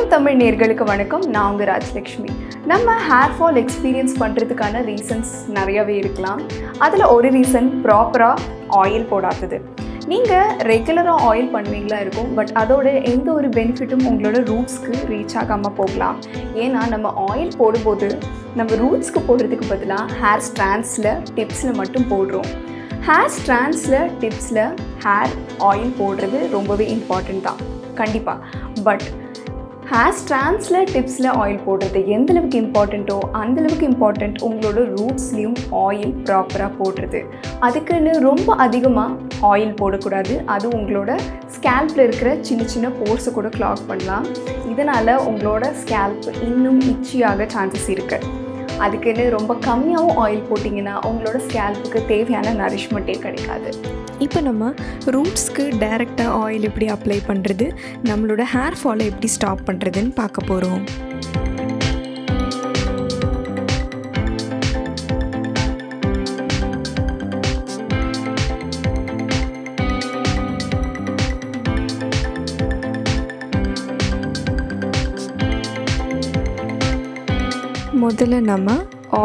சமயம் தமிழ் நேயர்களுக்கு வணக்கம். நான் உங்கள் ராஜலக்ஷ்மி. நம்ம ஹேர் ஃபால் எக்ஸ்பீரியன்ஸ் பண்ணுறதுக்கான ரீசன்ஸ் நிறையவே இருக்கலாம். அதில் ஒரு ரீசன் ப்ராப்பராக ஆயில் போடாதது. நீங்கள் ரெகுலராக ஆயில் பண்ணுவீங்களா இருக்கும், பட் அதோட எந்த ஒரு பெனிஃபிட்டும் உங்களோட ரூட்ஸ்க்கு ரீச் ஆகாமல் போகலாம். ஏன்னா நம்ம ஆயில் போடும்போது நம்ம ரூட்ஸ்க்கு போடுறதுக்கு பதிலாக ஹேர் ஸ்ட்ராண்ட்ஸில் டிப்ஸில் மட்டும் போடுறோம். ஹேர் ஸ்ட்ராண்ட்ஸில் டிப்ஸில் ஹேர் ஆயில் போடுறது ரொம்பவே இம்பார்ட்டண்ட் தான் கண்டிப்பாக. பட் ஹேர் ஸ்ட்ராண்ட்ஸில் டிப்ஸில் ஆயில் போடுறது எந்தளவுக்கு இம்பார்ட்டண்ட்டோ அந்தளவுக்கு இம்பார்ட்டண்ட் உங்களோட ரூட்ஸ்லேயும் ஆயில் ப்ராப்பராக போடுறது. அதுக்குன்னு ரொம்ப அதிகமாக ஆயில் போடக்கூடாது. அது உங்களோட ஸ்கேல்பில் இருக்கிற சின்ன சின்ன போர்ஸை கூட கிளாக் பண்ணலாம். இதனால் உங்களோட ஸ்கேல்ப் இன்னும் இச்சியாக சான்சஸ் இருக்குது. அதுக்குன்னு ரொம்ப கம்மியாகவும் ஆயில் போட்டிங்கன்னா உங்களோட ஸ்கேல்ப்புக்கு தேவையான நரிஷ்மெண்ட்டே கிடைக்காது. இப்போ நம்ம ரூட்ஸ்க்கு டைரெக்டாக ஆயில் எப்படி அப்ளை பண்ணுறது, நம்மளோட ஹேர் ஃபாலை எப்படி ஸ்டாப் பண்ணுறதுன்னு பார்க்க போகிறோம். முதல்ல நம்ம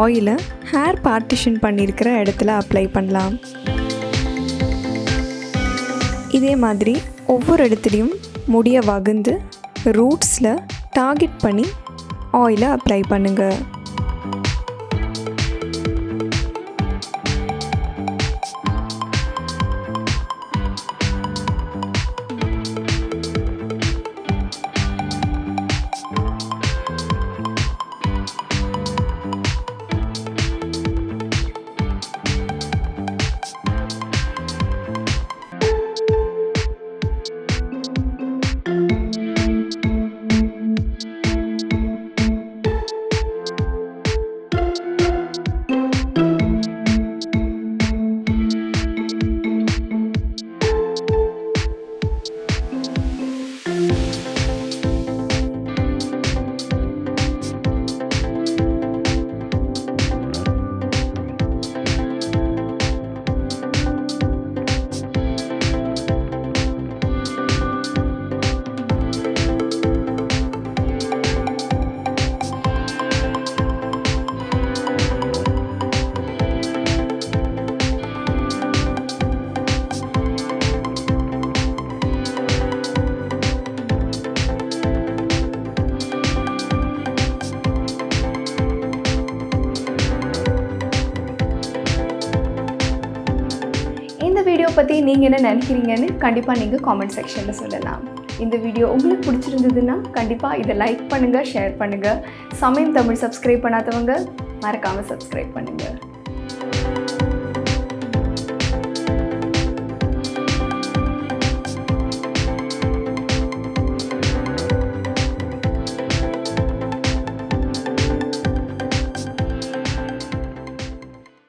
ஆயிலை ஹேர் பார்ட்டிஷன் பண்ணியிருக்கிற இடத்துல அப்ளை பண்ணலாம். இதே மாதிரி ஒவ்வொரு இடத்துலையும் முடியை வகுந்து ரூட்ஸில் டார்கெட் பண்ணி ஆயிலை அப்ளை பண்ணுங்கள். இந்த வீடியோ பற்றி நீங்கள் என்ன நினைக்கிறீங்கன்னு கண்டிப்பாக நீங்கள் காமெண்ட் செக்ஷனில் சொல்லலாம். இந்த வீடியோ உங்களுக்கு பிடிச்சிருந்ததுன்னா கண்டிப்பாக இதை லைக் பண்ணுங்கள், ஷேர் பண்ணுங்கள். சமயம் தமிழ் சப்ஸ்கிரைப் பண்ணாதவங்க மறக்காமல் சப்ஸ்கிரைப் பண்ணுங்கள்.